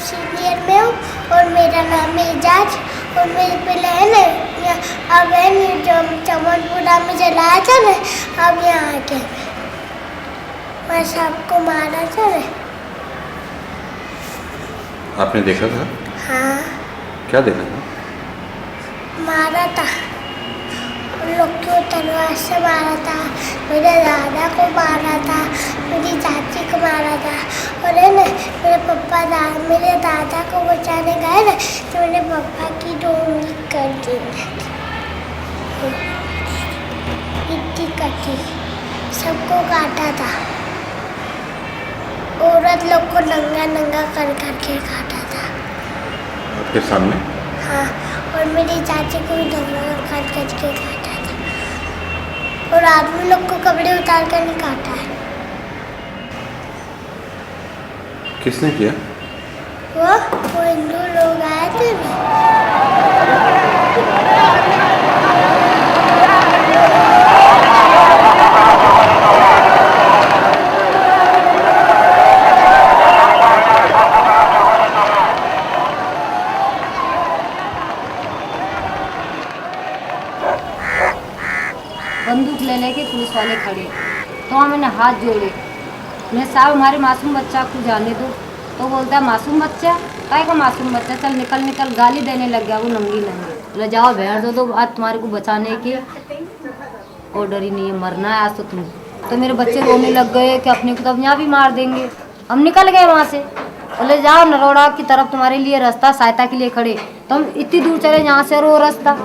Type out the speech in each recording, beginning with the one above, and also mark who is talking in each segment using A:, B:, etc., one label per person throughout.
A: Senior में हूँ और मेरा नाम है एजाज और मेरी पहले है ना अब है ना जो चमनपुरा में जलाया था ना अब यहाँ आके मैं सबको मारा था ना।
B: आपने देखा था?
A: हाँ।
B: क्या देखा था?
A: मारा था उन लोग को तलवार से मारा था, मेरे दादा को मारा था, मेरी चाची को मारा था और है ना मेरे दादा को बचाने गए ना तो मेरे पापा की 2 उंगली कर दी इतनी कटी, सबको काटा था, औरत लोग को नंगा नंगा कर करके काटा था।
B: आपके सामने?
A: हाँ, और मेरी चाची को भी नंगा कर करके काटा था और आदमी लोग को कपड़े उतार कर नहीं काटा है।
B: किसने किया?
A: वो हिंदू लोग आए थे ना।
C: बंदूक ले लेके पुलिस वाले खड़े तो मैंने हाथ जोड़े, मैं साहब हमारे मासूम बच्चा को जाने दो। तो बोलता है मासूम बच्चा? काय का मासूम बच्चा, चल निकल निकल, गाली देने लग गया वो नंगी नंगी। ले जाओ भैर दो, तो आज तुम्हारे को बचाने के ऑर्डर ही नहीं है, मरना है आज तो तुम। तो मेरे बच्चे रोने लग गए कि अपने को तो अब यहाँ भी मार देंगे। हम निकल गए वहाँ से, बोले जाओ नरोड़ा की तरफ तुम्हारे लिए रास्ता सहायता के लिए खड़े। तो हम इतनी दूर चले जहाँ से रो रास्ता,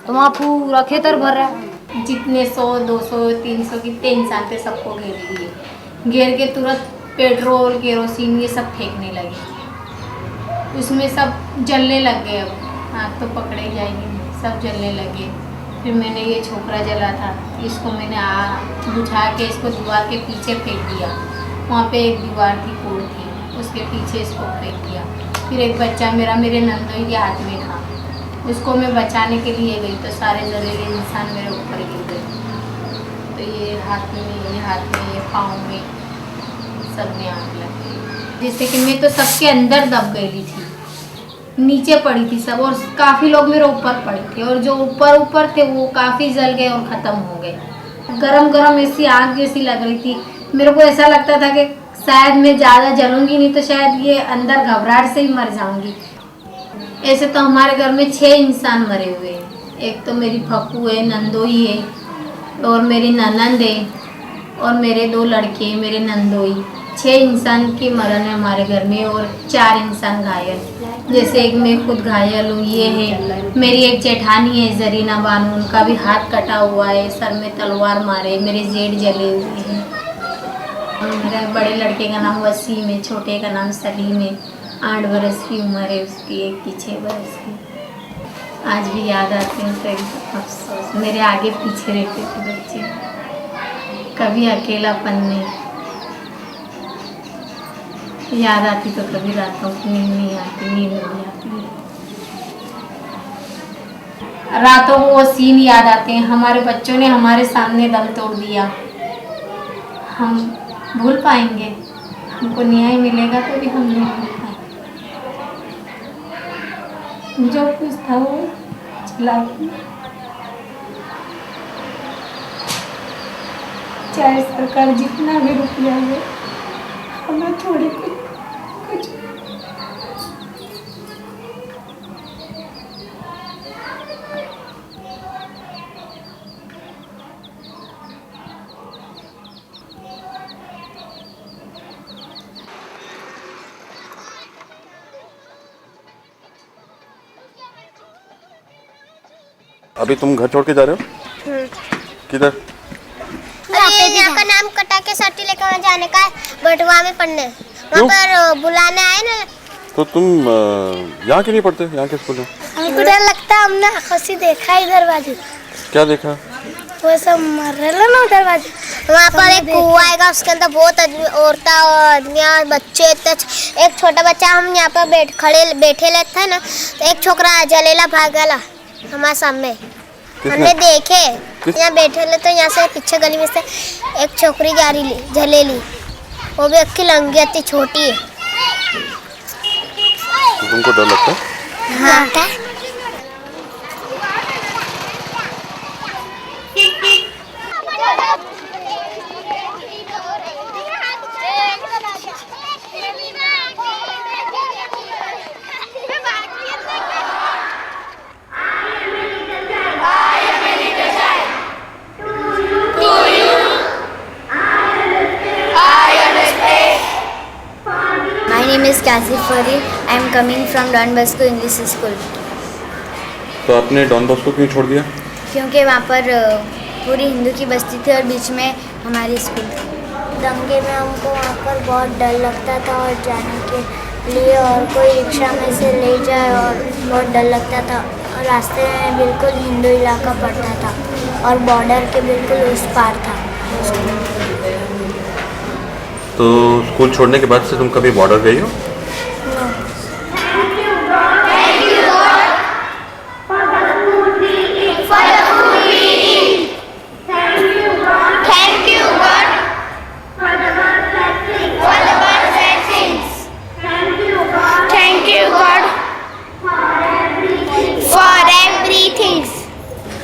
C: तो वहाँ पूरा खेतर भर रहा है।
D: जितने 100, 200, 300 कितने इंसान थे सबको घेर लिए, घेर के तुरंत पेट्रोल केरोसिन ये सब फेंकने लगे, उसमें सब जलने लग गए। अब आग तो पकड़े जाएगी, सब जलने लगे। फिर मैंने ये छोकरा जला था, इसको मैंने बुझा के इसको दीवार के पीछे फेंक दिया। वहाँ पे एक दीवार की कोड़ थी, उसके पीछे इसको फेंक दिया। फिर एक बच्चा मेरे नंदोई के हाथ में था, उसको मैं बचाने के लिए गई तो सारे जहरीले इंसान मेरे ऊपर गिर गए। तो ये हाथ में ये पाँव में सब में आग लग गई। जैसे कि मैं तो सबके अंदर दब गई थी, नीचे पड़ी थी सब, और काफ़ी लोग मेरे ऊपर पड़े थे और जो ऊपर थे वो काफ़ी जल गए और ख़त्म हो गए। गरम गरम ऐसी आग जैसी लग रही थी। मेरे को ऐसा लगता था कि शायद मैं ज़्यादा जलूँगी नहीं तो शायद ये अंदर घबराहट से ही मर जाऊँगी। ऐसे तो हमारे घर में 6 इंसान मरे हुए हैं। एक तो मेरी फप्पू है, नंदोई है और मेरी ननंद है और मेरे 2 लड़के मेरे नंदोई। 6 इंसान की मरण है हमारे घर में और 4 इंसान घायल। जैसे एक मैं खुद घायल हूँ, ये है मेरी एक जेठानी है जरीना बानू, उनका भी हाथ कटा हुआ है, सर में तलवार मारे, मेरे जेठ जले हुए हैं। मेरे बड़े लड़के का नाम वसीम है, छोटे का नाम सलीम है, 8 बरस की उम्र है उसकी, एक की 6 बरस की। आज भी याद आते हैं तो एकदम अफसोस, मेरे आगे पीछे रहते थे बच्चे, कभी अकेलापन नहीं। याद आती तो कभी रातों की नींद नहीं आती, नींद नहीं आती। रातों को वो सीन याद आते हैं, हमारे बच्चों ने हमारे सामने दम तोड़ दिया। हम भूल पाएंगे? हमको न्याय मिलेगा तो भी हम नहीं भूल पाएंगे। जो कुछ था वो चला गया, चाहे सरकार जितना भी रुपया दे, हमें थोड़ी कुछ
B: अभी तुम घर छोड़ के जा रहे हो? किधर?
A: यहाँ का नाम कटा के सर्टी लेकर वहाँ जाने का है, बटवा में पढ़ने वहाँ पर बुलाने आए ना।
B: तो तुम यहाँ क्यों नहीं पढ़ते? यहाँ के स्कूल में?
A: हमको डर लगता है, हमने खुशी देखा इधर बाजू।
B: क्या देखा?
A: वो सब मर रहे ना उधर बाजू। वहाँ पर एक कुआं आएगा, उसके अंदर बहुत औरतें और आदमियाँ बच्चे। एक छोटा बच्चा, हम यहाँ पर बैठे लेते हैं ना, तो एक छोकरा जलेला भागला हमारे सामने, हमने देखे यहाँ बैठे ले। तो यहाँ से पीछे गली में से एक छोकरी जा रही जलेली, वो भी अक्की लंगी आती छोटी है।
B: तो तुमको डर लगता है?
A: हाँ।
E: My name is Cassie Furry. I am coming from Don Bosco English School.
B: तो आपने डॉन बॉस्को क्यों छोड़ दिया?
E: क्योंकि वहाँ पर पूरी हिंदू की बस्ती थी और बीच में हमारी स्कूल थी।
A: दंगे में हमको वहाँ पर बहुत डर लगता था और जाने के लिए, और कोई रिक्शा में से ले जाए और बहुत डर लगता था। और रास्ते में बिल्कुल हिंदू इलाका पड़ता था और बॉर्डर के बिल्कुल उस पार था।
B: तो स्कूल छोड़ने के बाद से तुम कभी बॉर्डर गई हो?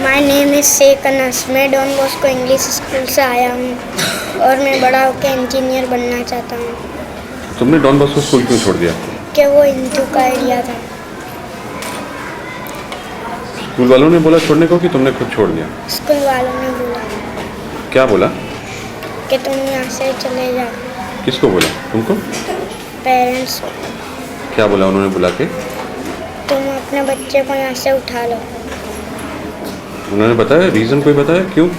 A: My name is Sheikh Anas. मैं डॉन बॉस्को इंग्लिश स्कूल से आया हूँ और मैं बड़ा होकर इंजीनियर बनना चाहता हूँ।
B: तुमने डॉन बॉस्को स्कूल क्यों छोड़ दिया?
A: कि वो हिंदू का एरिया था।
B: स्कूल वालों ने बोला छोड़ने को कि तुमने खुद छोड़ दिया?
A: स्कूल वालों ने बोला
B: क्या बोला?
A: कि तुम यहाँ से चले जाओ।
B: किसको बोला? तुमको?
A: पेरेंट्स।
B: क्या बोला उन्होंने बुला के?
A: तुम अपने बच्चे को यहाँ से उठा लो।
B: उन्होंने बताया रीज़न कोई बताया क्यों?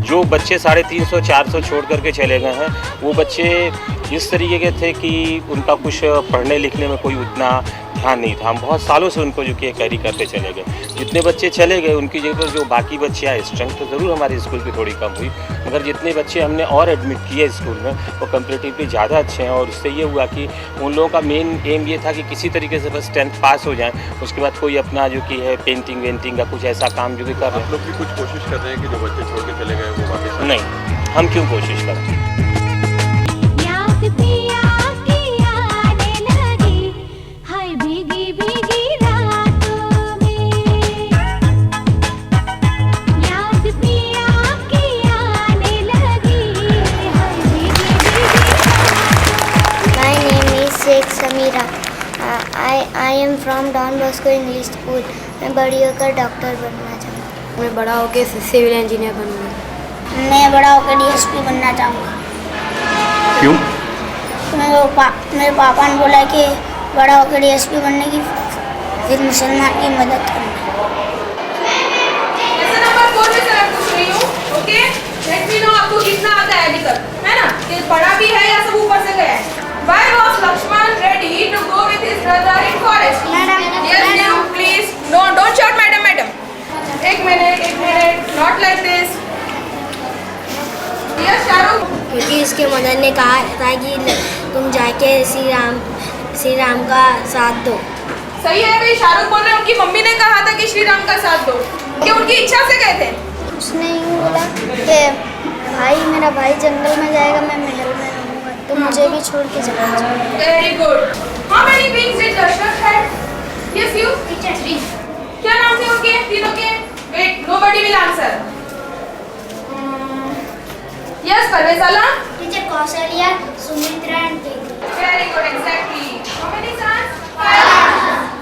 F: जो बच्चे 350-400 छोड़ करके चले गए हैं वो बच्चे इस तरीके के थे कि उनका कुछ पढ़ने लिखने में कोई उतना ध्यान नहीं था। हम बहुत सालों से उनको जो कि कैरी करते चले गए। जितने बच्चे चले गए उनकी जगह पर जो बाकी बच्चे आए, स्ट्रेंथ तो ज़रूर हमारे स्कूल की थोड़ी कम हुई, मगर जितने बच्चे हमने और एडमिट किए स्कूल में वो कंपेरेटिवली ज़्यादा अच्छे हैं। और उससे ये हुआ कि उन लोगों का मेन एम ये था कि किसी तरीके से बस 10th पास हो जाएँ, उसके बाद कोई अपना जो कि है पेंटिंग वेंटिंग का कुछ ऐसा काम जो कि कर रहे हैं।
B: आप लोग भी कुछ कोशिश कर रहे हैं कि जो बच्चे छोड़ के चले गए वो वापस?
F: नहीं, हम क्यों कोशिश करें?
A: Sameera. I am from Don Bosco English school. मैं बड़ी होकर डॉक्टर बनना चाहूँगा।
E: मैं बड़ा होकर सिविल इंजीनियर बनूँगा।
A: मैं बड़ा होकर डीएसपी बनना चाहूँगा।
B: क्यों?
A: मेरे पापा ने बोला कि बड़ा होकर डीएसपी बनने की, फिर मुसलमान की मदद करना।
G: ओके, लेट मी नो आपको कितना आता है अभी तक, है ना? कि पढ़ा भी है या सब ऊपर से गया है? Why was Lakshman ready to go with his brother in forest?
A: Madam.
G: Yes, you please. No, don't shout, madam, madam. एक minute, not like this. Yes, Shahrukh.
A: क्योंकि इसके मदर ने कहा था कि तुम जाके श्री राम का साथ दो।
G: सही है भाई, शाहरुख बोल रहे हैं उनकी मम्मी ने कहा था कि श्री राम का साथ दो, कि उनकी इच्छा से गए थे।
A: उसने यूँ बोला कि मेरा भाई जंगल में जाएगा, मैं महल में रहूँगा, तो मुझे भी छोड़ के चला जाओ।
G: Very good. How many beings did Dashrath had? Yes, you. Three. क्या नाम थे उनके तीनों के? Wait, nobody will answer. Yes, Parvez Alam.
A: Teacher Kaushalya, Sumitra and Ketaki.
G: Very good, exactly. How many sons? 5.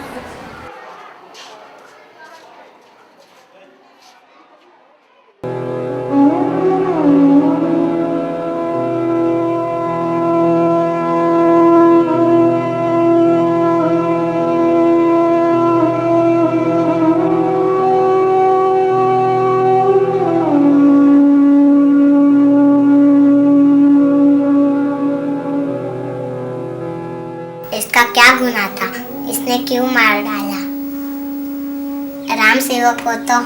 A: क्यों मार डाला? राम सेवक को तो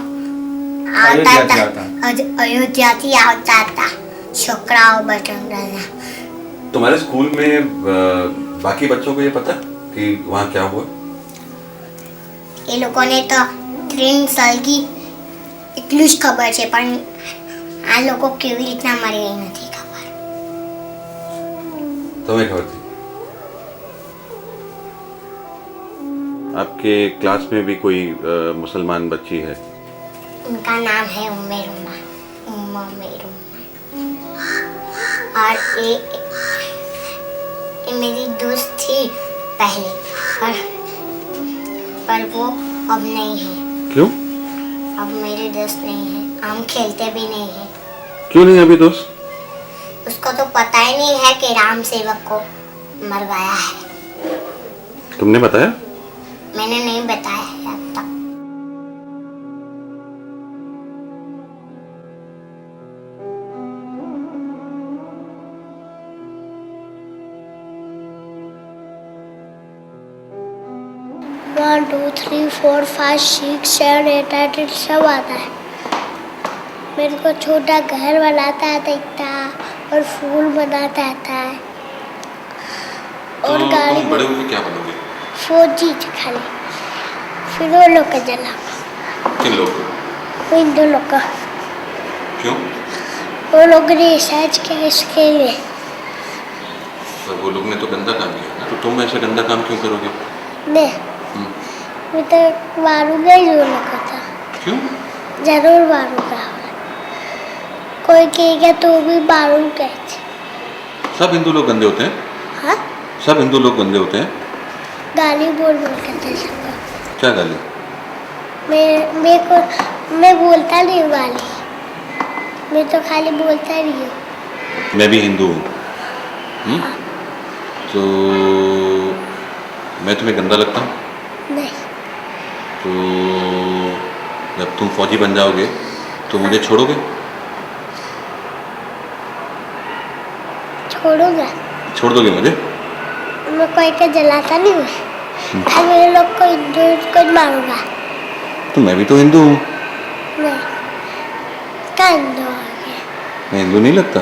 A: अयोध्या थी आता था छोकराओ बटन डाला।
B: तुम्हारे स्कूल में बाकी बच्चों को ये पता कि वहाँ क्या हुआ?
A: ये लोगों ने तो 3 साल की એટલું જ ખબર છે પણ આ લોકો કેવી રીતના મરી ગઈ નથી ખબર।
B: तुम्हें खबर थी? आपके क्लास में भी कोई मुसलमान बच्ची है?
A: उनका नाम है उम्मा और ये मेरी दोस्त थी पहले पर वो अब नहीं है।
B: क्यों?
A: अब मेरे दोस्त नहीं है, हम खेलते भी नहीं है।
B: क्यों नहीं अभी दोस्त?
A: उसको तो पता ही नहीं है कि राम सेवक को मरवाया है।
B: तुमने बताया?
A: मैंने नहीं बताया है अब तक। One, 2, 3, 4, 5, 6, 7, 8, 9 सब आता है। मेरे को छोटा घर बनाता आता था और फूल बनाता आता है और गाड़ी
B: तुम बड़े होकर क्या बनोगे?
A: फौजी खाली फिर वो लोग का जला
B: किन लोग?
A: हिंदू लोग का।
B: क्यों?
A: वो लोग ने रिसर्च किया इसके लिए।
B: पर वो लोग ने तो गंदा काम किया ना, तो तुम ऐसा गंदा काम क्यों करोगे?
A: मैं तो मारूंगा ही वो लोग का था।
B: क्यों?
A: जरूर मारूंगा। कोई कहेगा तो भी मारूंगा।
B: सब हिंदू लोग गंदे होते हैं?
A: हाँ?
B: सब हिंदू लोग गंदे होते हैं?
A: गाली बोल करते सबको।
B: क्या गाली?
A: मैं बोलता नहीं हूँ गाली, मैं तो खाली बोलता नहीं हूँ।
B: मैं भी हिंदू हूँ। तो मैं तुम्हें गंदा लगता हूँ?
A: नहीं।
B: तो जब तुम फौजी बन जाओगे तो मुझे छोड़ोगे?
A: छोड़ूंगा।
B: छोड़ दोगे मुझे?
A: मैं कोई का जलाता नहीं हूँ। मेरे लोग को हिंदू को मारूंगा।
B: तो मैं भी तो हिंदू हूँ।
A: नहीं, क्या हिंदू हो गया?
B: मैं हिंदू नहीं लगता?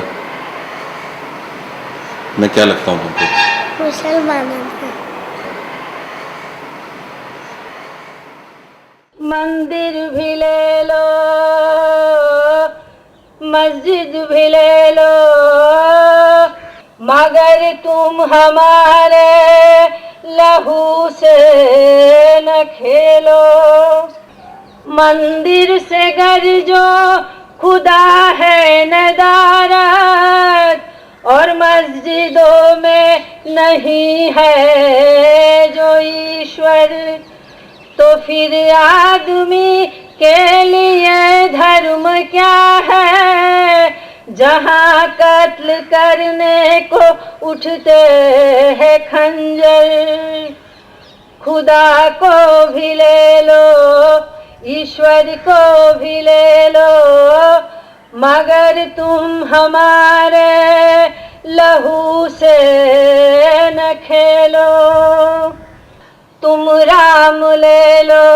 B: मैं क्या लगता हूँ तुमको?
A: मुसलमान हूँ।
C: मंदिर भी ले लो, मस्जिद भी ले लो, मगर तुम हमारे लहू से न खेलो। मंदिर से गरजो खुदा है नदारत, और मस्जिदों में नहीं है जो ईश्वर, तो फिर आदमी के लिए धर्म क्या है, जहाँ कत्ल करने को उठते हैं खंजर। खुदा को भी ले लो, ईश्वर को भी ले लो, मगर तुम हमारे लहू से न खेलो। तुम राम ले लो,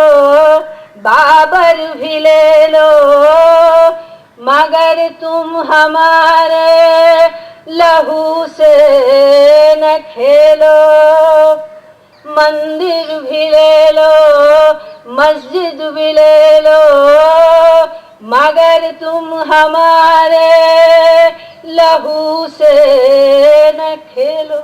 C: बाबर भी ले लो, मगर तुम हमारे लहू से न खेलो। मंदिर भी ले लो, मस्जिद भी ले लो, मगर तुम हमारे लहू से न खेलो।